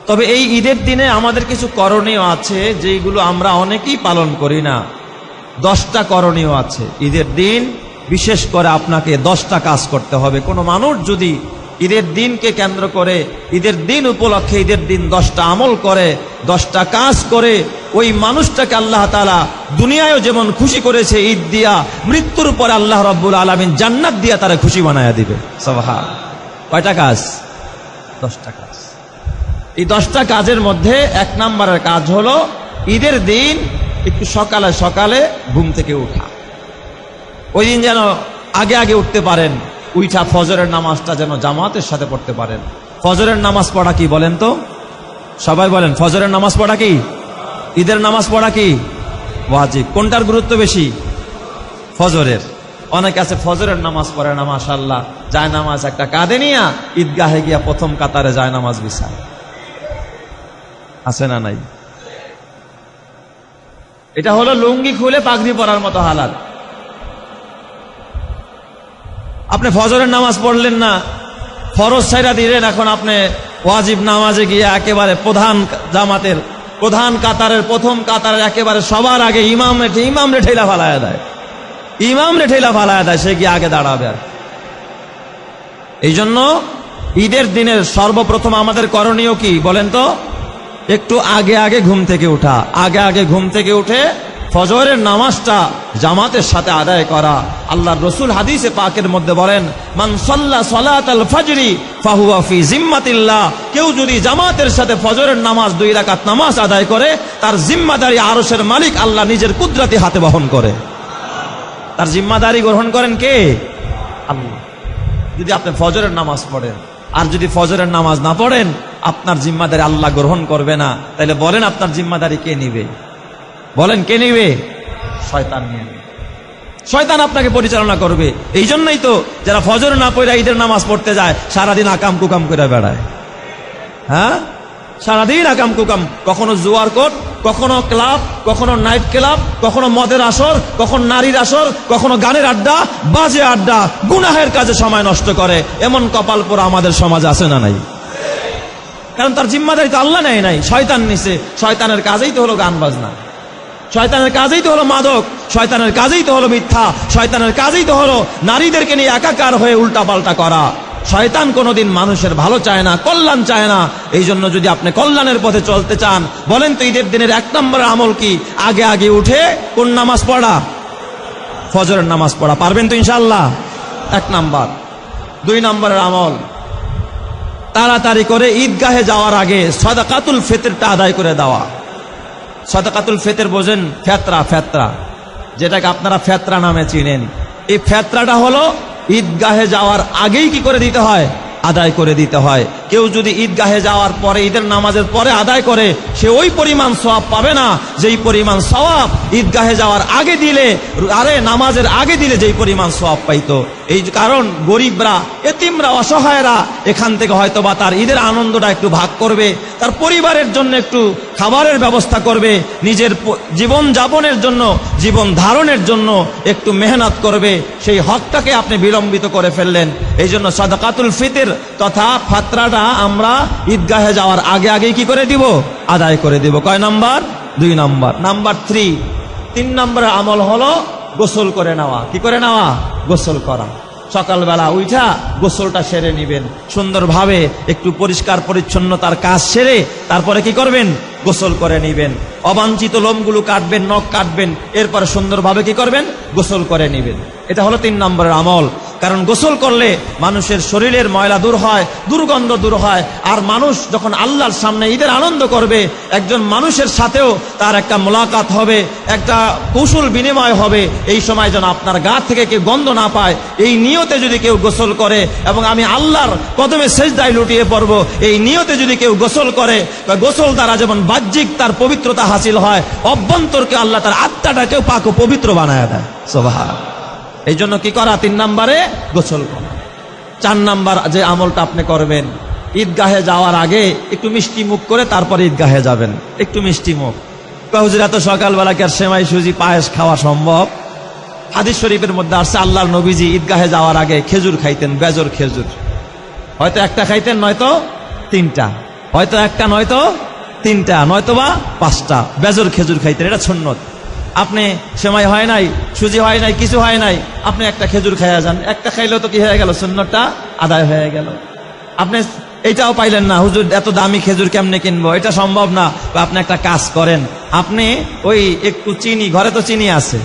তবে এই ঈদের দিনে আমাদের কিছু করণীয় আছে যেগুলো আমরা অনেকেই পালন করি না। 10টা করণীয় আছে। ঈদের দিন বিশেষ করে আপনাকে 10টা কাজ করতে হবে। কোনো মানুষ যদি ঈদের দিনকে কেন্দ্র করে, ঈদের দিন উপলক্ষে ঈদের দিন 10টা আমল করে, 10টা কাজ করে, ওই মানুষটাকে আল্লাহ তাআলা দুনিয়ায়ও যেমন খুশি করেছে ঈদ দিয়া, মৃত্যুর পরে আল্লাহ রাব্বুল আলামিন জান্নাত দিয়া তারা খুশি বানায়া দিবে। সুবহান। কয়টা কাজ? 10টা কাজ। এই 10টা কাজের মধ্যে 1 নম্বরের কাজ হলো ঈদের দিন একটু সকালে সকালে ঘুম থেকে উঠা। ওই দিন যেন আগে আগে উঠতে পারেন, উঠা ফজরের নামাজটা যেন জামাতের সাথে পড়তে পারেন। ফজরের নামাজ পড়া কি বলেন তো? সবাই বলেন, ফজরের নামাজ পড়া কি? ঈদের নামাজ পড়া কি ওয়াজিব? কোনটার গুরুত্ব বেশি? ফজরের। অনেকে আছে ফজরের নামাজ পড়ে না, মাশাআল্লাহ, যায় নামাজ একটা কাঁধে নিয়া ঈদগাহে গিয়া প্রথম কাতারে যায় নামাজ বিছায়। আছে না নাই? এটা হলো লুঙ্গি খুলে পাগড়ি পরার মতো হালাত। আপনি ফজরের নামাজ পড়লেন না, ফরজ ছাইরা দিলেন, এখন আপনি ওয়াজিব নামাজে গিয়ে একেবারে প্রধান জামাতের প্রধান কাতারের প্রথম কাতারের একেবারে সবার আগে ইমাম রে ঠেলা ফালায়া দেয়, সে গিয়ে আগে দাঁড়াবে। আর এই জন্য ঈদের দিনের সর্বপ্রথম আমাদের করণীয় কি বলেন তো? একটু আগে আগে ঘুম থেকে উঠা। আগে আগে ঘুম থেকে উঠে ফজরের নামাজটা জামাতের সাথে আদায় করা। আল্লাহর রাসূল হাদিসে পাকের মধ্যে বলেন, মান সাল্লা সালাতাল ফজরি ফাহুয়া ফি জিম্মাতিল্লাহ। কেউ যদি জামাতের সাথে ফজরের নামাজ 2 রাকাত নামাজ আদায় করে, তার জিম্মাদারি আরশের মালিক আল্লাহ নিজের কুদরতি হাতে বহন করে। তার জিম্মাদারি গ্রহণ করেন কে? আল্লাহ। যদি আপনি ফজরের নামাজ পড়েন আর যদি ফজরের নামাজ না পড়েন, আপনার জিম্মাদারি আল্লাহ গ্রহণ করবে না। তাহলে বলেন আপনার জিম্মাদারি কে নিবে? বলেন কে নিবে? শয়তান নিয়ে নেবে। শয়তান আপনাকে পরিচালনা করবে। এই জন্যই তো যারা ফজর না পড়ে ঈদের নামাজ পড়তে যায়, সারাদিন আকাম কুকাম করে বেড়ায়। হ্যাঁ, সারাদিন আকাম কুকাম। কখনো জুয়ার কোর্ট, কখনো ক্লাব, কখনো নাইট ক্লাব, কখনো মদের আসর, কখনো নারীর আসর, কখনো গানের আড্ডা, বাজে আড্ডা, গুনাহের কাজে সময় নষ্ট করে। এমন কপাল পোড়া আমাদের সমাজে আছে না নাই? কারণ তার জিম্মাদারি তো আল্লাহ নেয় নাই, শয়তান নিছে। শয়তানের কাজেই তো হলো গান বাজনা, শয়তানের কাজেই তো হলো মাদক, শয়তানের কাজেই তো হলো মিথ্যা, শয়তানের কাজেই তো হলো নারীদেরকে নিয়ে একাকার হয়ে উল্টা পাল্টা করা। শয়তান কোনোদিন মানুষের ভালো চায় না, কল্যাণ চায় না। এই জন্য যদি আপনি কল্যাণের পথে চলতে চান, বলেন তো ঈদের দিনের 1 নম্বরের আমল কি? আগে আগে উঠে কোন নামাজ পড়া? ফজরের নামাজ পড়া। পারবেন তো ইনশাআল্লাহ? 1 নাম্বার। 2 নম্বরের আমল, তাড়াতাড়ি করে ঈদগাহে যাওয়ার আগে সাদাকাতুল ফিতরটা আদায় করে দেওয়া। সাদাকাতুল ফিতর বোঝেন? ফেতরা, যেটাকে আপনারা ফেতরা নামে চিনেন। এই ফেতরাটা হলো ঈদগাহে যাওয়ার আগেই কি করে দিতে হয়? আদায় করে দিতে হয়। কেউ যদি ঈদগাহে যাওয়ার পরে, ঈদের নামাজের পরে আদায় করে, সে ওই পরিমাণ সওয়াব পাবে না যেই পরিমাণ সওয়াব ঈদগাহে যাওয়ার আগে দিলে, নামাজের আগে দিলে যেই পরিমাণ সওয়াব পাইতো। এই কারণ গরিবরা, এতিমরা, অসহায়রা এখান থেকে হয়তো বা তার ঈদের আনন্দটা একটু ভাগ করবে, তার পরিবারের জন্য একটু খাবারের ব্যবস্থা করবে, নিজের জীবন যাপনের জন্য, জীবন ধারণের জন্য একটু মেহনত করবে। সেই হকটাকে আপনি বিলম্বিত করে ফেললেন। এই জন্য সাদাকাতুল ফিতর তথা ফাতরাটা আমরা ঈদগাহে যাওয়ার আগে আগেই কি করে দিব? আদায় করে দিব। কয় নাম্বার? 2 নাম্বার। নাম্বার 3 নম্বরের আমল হলো গোসল করে নেওয়া। কি করে নেওয়া? গোসল করা। সকালবেলা উঠা গোসলটা সেরে নিবেন সুন্দরভাবে, একটু পরিষ্কার পরিচ্ছন্নতার কাজ সেরে তারপরে কি করবেন? গোসল করে নিবেন। অবাঞ্ছিত লোমগুলো কাটবেন, নখ কাটবেন, এরপরে সুন্দরভাবে কি করবেন? গোসল করে নিবেন। এটা হলো 3 নম্বরের আমল। কারণ গোসল করলে মানুষের শরীরের ময়লা দূর হয়, দুর্গন্ধ দূর হয়। আর মানুষ যখন আল্লাহর সামনে ঈদের আনন্দ করবে, একজন মানুষের সাথেও তার একটা মোলাকাত হবে, একটা কৌশল বিনিময় হবে। এই সময় যেন আপনার গা থেকে কেউ গন্ধ না পায়, এই নিয়তে যদি কেউ গোসল করে, এবং আমি আল্লাহর কদমে সেজদায় লুটিয়ে পড়ব, এই নিয়তে যদি কেউ গোসল করে, গোসল দ্বারা যেমন বাহ্যিক তার পবিত্রতা হাসিল হয়, অভ্যন্তরকে আল্লাহ তার আত্মাটাকেও পাক ও পবিত্র বানায় দেয়। সুবহান। এই জন্য কি করা? 3 নম্বরে গোসল করা। 4 নম্বর যে আমলটা আপনি করবেন, ঈদগাহে যাওয়ার আগে একটু মিষ্টি মুখ করে তারপরে ঈদগাহে যাবেন। একটু মিষ্টি মুখ। হুজুর, এত সকালবেলা কি আর সেমাই সুজি পায়েস খাওয়া সম্ভব? হাদিস শরীফের মধ্যে আসছে আল্লাহর নবীজি ঈদগাহে যাওয়ার আগে খেজুর খাইতেন, বেজর খেজুর। হয়তো একটা খাইতেন, নয়তো 3টা। হয়তো একটা নয়তো তিনটা নয়তোবা পাঁচটা বেজর খেজুর খাইতেন, এটা সুন্নত। আপনি সেমাই হয় নাই, সুজি হয় নাই, কিছু হয় নাই, আপনি একটা খেজুর খাইয়া যান, একটা খাইলেও তো কি হয়ে গেল, সুন্নতটা আদায় হয়ে গেল। আপনি এটাও পাইলেন না, হুজুর এত দামি খেজুর কেমনে কিনবো, এটা সম্ভব না। আপনি একটা কাজ করেন, আপনি ওই একটু চিনি, ঘরে তো চিনি আছে,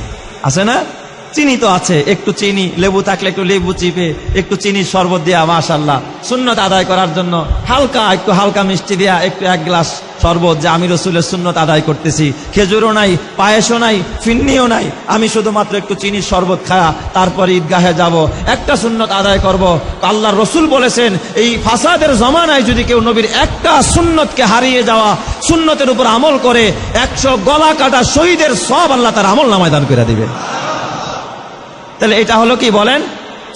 আছে না, চিনি তো আছে, একটু চিনি, লেবু থাকলে একটু লেবু চিপে একটু চিনির শরবত দিয়া মাশাআল্লাহ সুন্নত আদায় করার জন্য একটু হালকা মিষ্টি দিয়া একটু এক গ্লাস শরবত, যে আমি রসুলের সুন্নত আদায় করতেছি, খেজুরও নাই, পায়েসও নাই, ফিন্নিও নাই, আমি শুধুমাত্র একটু চিনির শরবত খায়া তারপরে ঈদগাহে যাব, একটা সুন্নত আদায় করব। আল্লাহর রসুল বলেছেন, এই ফাসাদের জমানায় যদি কেউ নবীর একটা সুন্নতকে হারিয়ে যাওয়া সুন্নতের উপর আমল করে 100 গলা কাটা শহীদের সব আল্লাহ তার আমল নামায় দান করে দিবেন। তাহলে এটা হলো কি বলেন,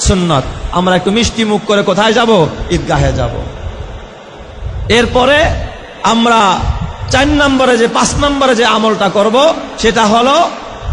সুন্নত। আমরা একটু মিষ্টি মুখ করে কোথায় যাব, ঈদগাহে যাব। এরপরে আমরা 4 নম্বরে যে 5 নম্বরে যে আমলটা করব সেটা হলো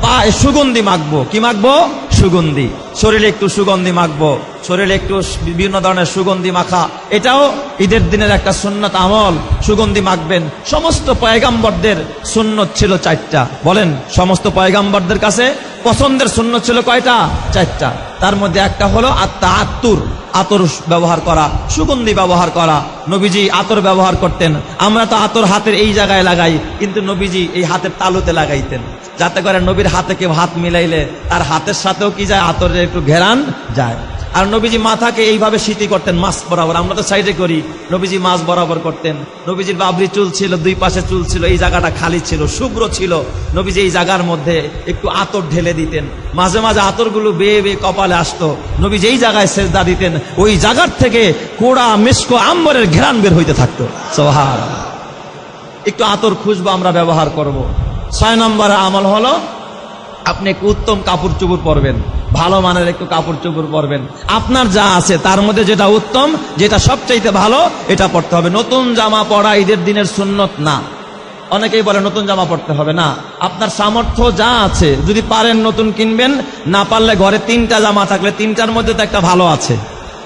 পায়ে সুগন্ধি মাখবো। কি মাখবো, সুগন্ধি, শরীরে একটু সুগন্ধি মাখবো, শরীরে একটু বিভিন্ন ধরনের সুগন্ধি মাখা, এটাও ঈদের দিনের একটা সুন্নত আমল। সুগন্ধি মাখবেন। সমস্ত পয়গাম্বরদের সুন্নত ছিল 4টা। বলেন, সমস্ত পয়গাম্বরদের কাছে পছন্দের সুন্নত ছিল কয়টা, 4টা। তার মধ্যে একটা হলো আত্মুর, আতর ব্যবহার করা, সুগন্ধি ব্যবহার করা। নবীজি আতর ব্যবহার করতেন। আমরা তো আতর হাতের এই জায়গায় লাগাই, কিন্তু নবীজি এই হাতের তালুতে লাগাইতেন, যাতে করে নবীর হাতে কেউ হাত মিলাইলে তার হাতের সাথেও কি যায়, আতরের একটু ঘেরান যায়। আর নবীজি মাথাকে এইভাবে সিটি করতেন মাছ বরাবর, আমরা তো সাইডে করি, নবীজি মাছ বরাবর করতেন। নবীজির বাবরি চুল ছিল, 2 পাশে চুল ছিল, এই জায়গাটা খালি ছিল, শুভ্র ছিল। নবীজি এই জায়গার মধ্যে একটু আতর ঢেলে দিতেন, মাঝে মাঝে আতরগুলো বেয়ে বেয়ে কপালে আসতো। নবীজি এই জায়গায় সেজদা দিতেন, ওই জায়গার থেকে কোড়া মিস্ক আম্বরের ঘেরান বের হইতে থাকতো। সুবহানাল্লাহ। একটু আতর খুশবু আমরা ব্যবহার করব। 6 নম্বর আমল হলো আপনি একটু উত্তম কাপড় চোপড় পরবেন, ভালো মানের একটু কাপড় চোপড় পরবেন। আপনার যা আছে তার মধ্যে যেটা উত্তম, যেটা সবচাইতে ভালো, এটা পড়তে হবে। নতুন জামা পরা ঈদের দিনের সুন্নত না। অনেকেই বলে নতুন জামা পড়তে হবে না। আপনার সামর্থ্য যা আছে, যদি পারেন নতুন কিনবেন, না পারলে ঘরে 3টা জামা থাকলে 3টার মধ্যে তো একটা ভালো আছে,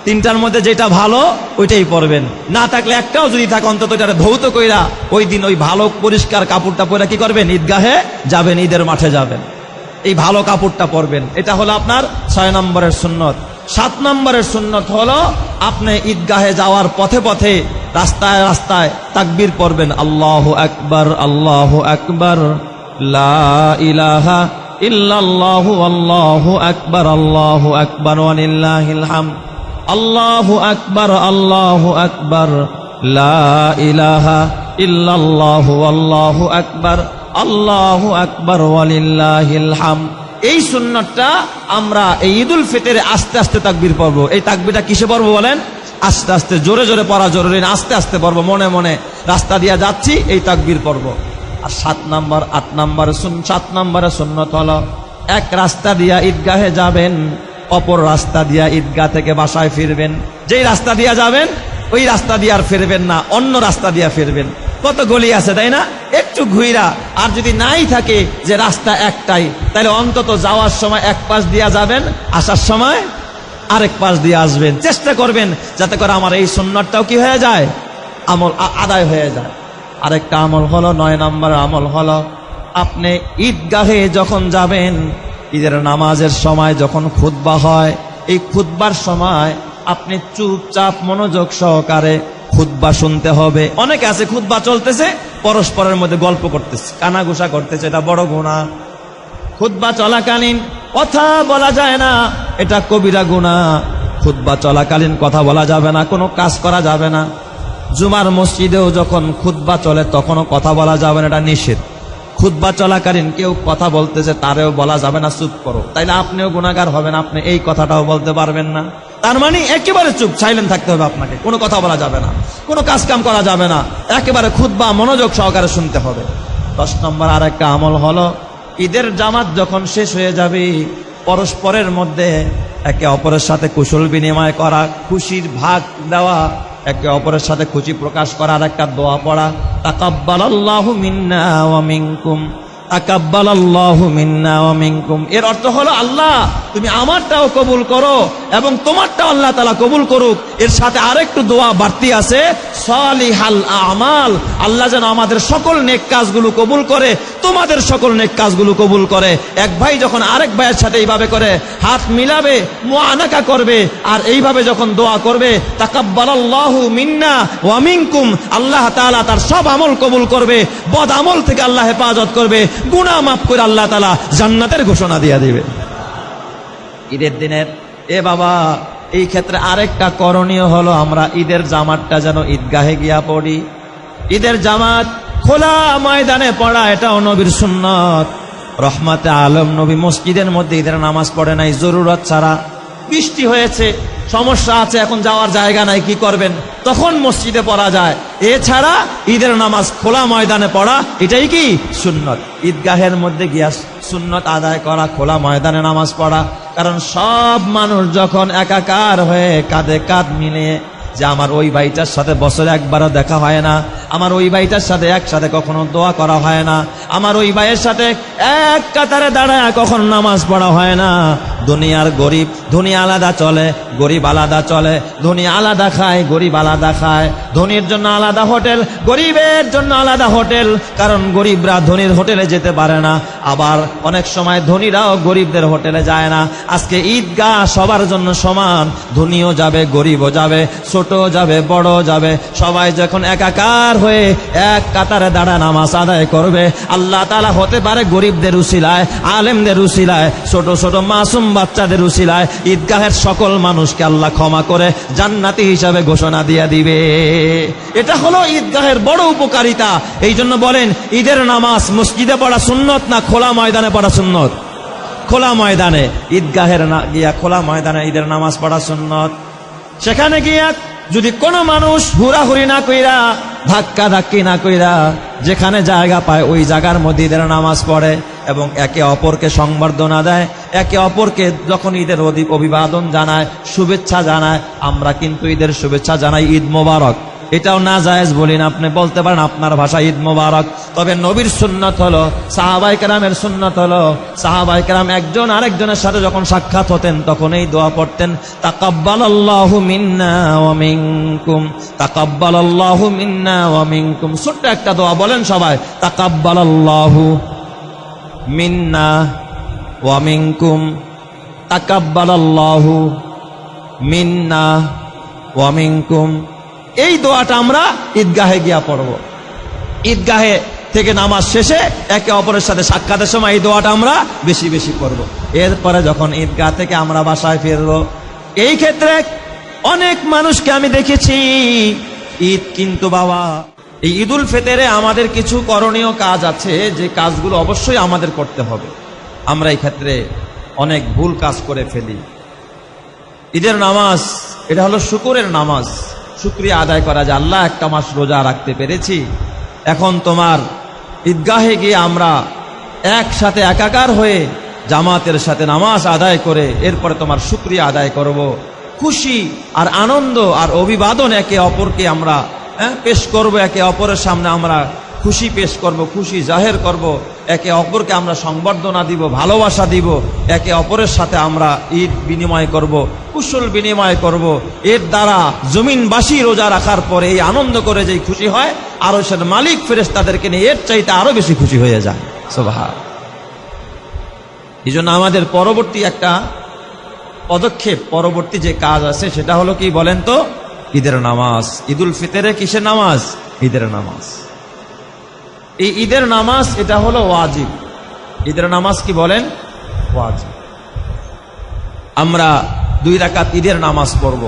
3টার মধ্যে যেটা ভালো ওইটাই পরবেন। না থাকলে একটাও যদি থাকে, অন্তত এটা ধৌত কইরা ওই দিন ওই ভালো পরিষ্কার কাপড়টা পরে কি করবেন, ঈদগাহে যাবেন, ঈদের মাঠে যাবেন, এই ভালো কাপড়টা পরবেন। এটা হলো আপনার 6 নম্বরের সুন্নত। 7 নম্বরের সুন্নত হলো আপনি ঈদগাহে যাওয়ার পথে পথে, রাস্তায় রাস্তায় তাকবীর পড়বেন, আল্লাহু আকবার, আল্লাহু আকবার, লা ইলাহা ইল্লাল্লাহু, আল্লাহু আকবার, আল্লাহু আকবার, ওয়া লিল্লাহিল হামদ, আল্লাহু আকবার, আল্লাহু আকবার, লা ইলাহা ইল্লাল্লাহু, আল্লাহু আকবার, আল্লাহু আকবার, ওয়া লিল্লাহিল হামদ। এই সুন্নতটা আমরা এই ঈদুল ফিতরে আস্তে আস্তে তাকবীর পড়ব। এই তাকবীরটা কিসে পড়ব বলেন, আস্তে আস্তে, জোরে জোরে পড়া জরুরি না, আস্তে আস্তে পড়ব, মনে মনে রাস্তা দিয়ে যাচ্ছি এই তাকবীর পড়ব। আর 7 নম্বর 8 নম্বর 7 নম্বরের সুন্নত হলো, এক রাস্তা দিয়া ঈদগাহে যাবেন, অপর রাস্তা দিয়া ঈদগাহ থেকে বাসায় ফিরবেন। যেই রাস্তা দিয়া যাবেন ওই রাস্তা দিয়ে আর ফিরবেন না, অন্য রাস্তা দিয়া ফিরবেন। কত গলি আছে তাই না, একটু ঘুইরা। আর যদি নাই থাকে যে রাস্তা একটাই, তাহলে অন্তত যাওয়ার সময় এক পাশ দিয়া যাবেন, আসার সময় আরেক পাশ দিয়ে আসবেন। চেষ্টা করবেন যাতে করে আমার এই সুন্নতটাও কি হয়ে যায়, আমল আদায় হয়ে যায়। আরেকটা আমল হলো, 9 নম্বর আমল হলো, আপনি ঈদগাহে যখন যাবেন, ঈদের নামাজের সময় যখন খুতবা হয়, এই খুতবার সময় আপনি চুপচাপ মনোযোগ সহকারে খুতবা শুনতে হবে। অনেকে আছে খুতবা চলতেছে, পরস্পরের মধ্যে গল্প করতেছে, কানাঘুষা করতেছে, এটা বড় গুনাহ। খুতবা চলাকালীন কথা বলা যায় না, এটা কবিরা গুনাহ। খুতবা চলাকালীন কথা বলা যাবে না, কোনো কাজ করা যাবে না। জুমার মসজিদেও যখন খুতবা চলে তখনও কথা বলা যাবে না, এটা নিষেধ। খুতবা চলাকালীন কেউ কথা বলতেছে, তারেও বলা যাবে না চুপ করো, তাইলে আপনিও গুনাহগার হবেন, আপনি এই কথাটাও বলতে পারবেন না। তার মানে একেবারে চুপ, সাইলেন্ট থাকতে হবে আপনাকে, কোনো কথা বলা যাবে না, কোনো কাজ কাম করা যাবে না, একেবারে খুতবা মনোযোগ সহকারে শুনতে হবে। 10 নম্বর আরেকটা আমল হলো, ঈদের জামাত যখন শেষ হয়ে যাবে, পরস্পরের মধ্যে একে অপরের সাথে কুশল বিনিময় করা, খুশির ভাগ দেওয়া, একে অপরের সাথে খুশি প্রকাশ করার একটা দোয়া পড়া, তাকাব্বালাল্লাহু মিন্না ওয়া মিনকুম, তাকাব্বালাল্লাহু মিন্না ওয়া মিনকুম। এর অর্থ হলো, আল্লাহ তুমি আমারটাও কবুল করো এবং তোমারটাও আল্লাহ তাআলা কবুল করুক। এর সাথে আরেকটু দোয়া বাড়তি আছে, সালিহাল আমাল, আল্লাহ যেন আমাদের সকল নেক কাজগুলো কবুল করে, তোমাদের সকল নেক কাজগুলো কবুল করে। এক ভাই যখন আরেক ভাইয়ের সাথে এইভাবে করে হাত মিলাবে, মুআনাকা করবে, আর এইভাবে যখন দোয়া করবে, তাকাব্বালাল্লাহু মিন্না ওয়া মিনকুম, আল্লাহ তাআলা তার সব আমল কবুল করবে, বদ আমল থেকে আল্লাহ হেফাজত করবে, গুনাহ মাফ করে আল্লাহ তাআলা জান্নাতের ঘোষণা দিয়ে দিবে। ঈদের দিনের বাবা, এই ক্ষেত্রে আরেকটা করণীয় হলো আমরা ঈদের জামাতটা যেন ঈদগাহে গিয়া পড়ি। ঈদের জামাত খোলা ময়দানে পড়া, এটাও নবীর সুন্নাত। রহমাতে আলম নবী মসজিদের মধ্যে ঈদের নামাজ পড়ে নাই জরুরত ছাড়া। বৃষ্টি হয়েছে, সমস্যা আছে, এখন যাওয়ার জায়গা নাই, কি করবেন? তখন মসজিদে পড়া যায়। এছাড়া ঈদের নামাজ খোলা ময়দানে পড়া, এটাই কি সুন্নত। ঈদগাহের মধ্যে গিয়া সুন্নত আদায় করা, খোলা ময়দানে নামাজ পড়া। কারণ সব মানুষ যখন একাকার হয়ে কাঁধে কাঁধ মিলিয়ে, যে আমার ওই ভাইটার সাথে বছরে একবারও দেখা হয় না, আমার ওই ভাইটার সাথে একসাথে কখনো দোয়া করা হয় না, আমার ওই ভাইয়ের সাথে এক কাতারে দাঁড়ায় কখনো নামাজ পড়া হয় না। দুনিয়ার গরিব, দুনিয়া আলাদা চলে, গরিব আলাদা চলে, ধনী আলাদা খায়, গরিব আলাদা খায়, ধনীর জন্য আলাদা হোটেল, গরিবের জন্য আলাদা হোটেল, কারণ গরিবরা ধনীর হোটেলে যেতে পারে না, আবার অনেক সময় ধনীরাও গরিবদের হোটেলে যায় না। আজকে ঈদগাহ সবার জন্য সমান, ধনীও যাবে, গরিবও যাবে, ছোট যাবে, বড় যাবে, সবাই যখন একাকার হয়ে এক কাতারে দাঁড়া নামাজ আদায় করবে, আল্লাহ তাআলা হতে পারে গরিবদের উসিলায়, আলেমদের উসিলায়, ছোট ছোট মাসুম বাচ্চাদের উসিলায় ঈদগাহের সকল মানুষকে আল্লাহ ক্ষমা করে জান্নাতি হিসাবে ঘোষণা দিয়ে দিবে। এটা হলো ঈদগাহের বড় উপকারিতা। এই জন্য বলেন, ঈদের নামাজ মসজিদে পড়া সুন্নত না খোলা ময়দানে পড়া সুন্নত? খোলা ময়দানে, ঈদগাহের গিয়া খোলা ময়দানে ঈদের নামাজ পড়া সুন্নত। সেখানে গিয়া যদি কোনো মানুষ হুড়াহুড়ি না কইরা, ধাক্কা ধাক্কি না কইরা, যেখানে জায়গা পায় ওই জায়গার মধ্যে ঈদের নামাজ পড়ে এবং একে অপরকে সংবর্ধনা দেয়, একে অপরকে যখন ঈদের অভিবাদন জানায়, শুভেচ্ছা জানায়, আমরা কিন্তু ঈদের শুভেচ্ছা জানাই ঈদ মোবারক। এটাও না জায়েজ বলি না, আপনি বলতে পারেন আপনার ভাষা ঈদ মোবারক। তবে নবীর সুন্নাত হলো, সাহাবায়ে কেরামের সুন্নাত হলো, সাহাবায়ে কেরাম একজন আরেকজনের সাথে যখন সাক্ষাৎ হতেন তখন এই দোয়া পড়তেন, তাকাব্বালাল্লাহু মিন্না ওয়া মিনকুম, তাকাব্বালাল্লাহু মিন্না ওয়া মিনকুম। ছোট্ট একটা দোয়া বলেন সবাই, তাকাব্বালাল্লাহু মিন্না ওয়া মিনকুম, তাকাব্বালাল্লাহু মিন্না ওয়া মিনকুম। এই দোয়াটা আমরা ঈদগাহে গিয়া পড়ব। ঈদগাহে থেকে নামাজ শেষে একে অপরের সাথে সাক্ষাতের সময় এই দোয়াটা আমরা বেশি বেশি পড়ব। এরপরে যখন ঈদগাহ থেকে আমরা বাসায় ফিরব, এই ক্ষেত্রে অনেক মানুষকে আমি দেখেছি, ঈদ কিন্তু বাবা, এই ঈদুল ফিতরে আমাদের কিছু করণীয় কাজ আছে, যে কাজগুলো অবশ্যই আমাদের করতে হবে। আমরা এই ক্ষেত্রে অনেক ভুল কাজ করে ফেলি। ঈদের নামাজ এটা হলো শুকরের নামাজ, শুকরিয়া আদায় করা, যে আল্লাহ একটা মাস রোজা রাখতে পেরেছি, এখন তোমার ঈদগাহে গিয়ে আমরা একসাথে একাকার হয়ে জামাতের সাথে নামাজ আদায় করে এরপরে তোমার শুকরিয়া আদায় করব। খুশি আর আনন্দ আর অভিবাদন একে অপরকে আমরা পেশ করব, একে অপরের সামনে আমরা খুশি পেশ করব, খুশি জাহের করব, একে অপরকে আমরা সংবর্ধনা দিব, ভালোবাসা দিব, একে অপরের সাথে আমরা ঈদ বিনিময় করব, কুশল বিনিময় করব। এর দ্বারা জমিনবাসী রোজা রাখার পরে এই আনন্দ করে যেই খুশি হয়, আরশের মালিক ফেরেশতাদেরকে নিয়ে এর চাইতে আরো বেশি খুশি হয়ে যায়। সুবহান। এই জন্য আমাদের পরবর্তী একটা পদক্ষেপ, পরবর্তী যে কাজ আছে সেটা হলো কি বলেন তো? ঈদের নামাজ। ঈদুল ফিতরে কিসের নামাজ? ঈদের নামাজ। এই ঈদের নামাজ এটা হলো ওয়াজিব। ঈদের নামাজ কি বলেন? ওয়াজিব। আমরা 2 রাকাত ঈদের নামাজ পড়ব।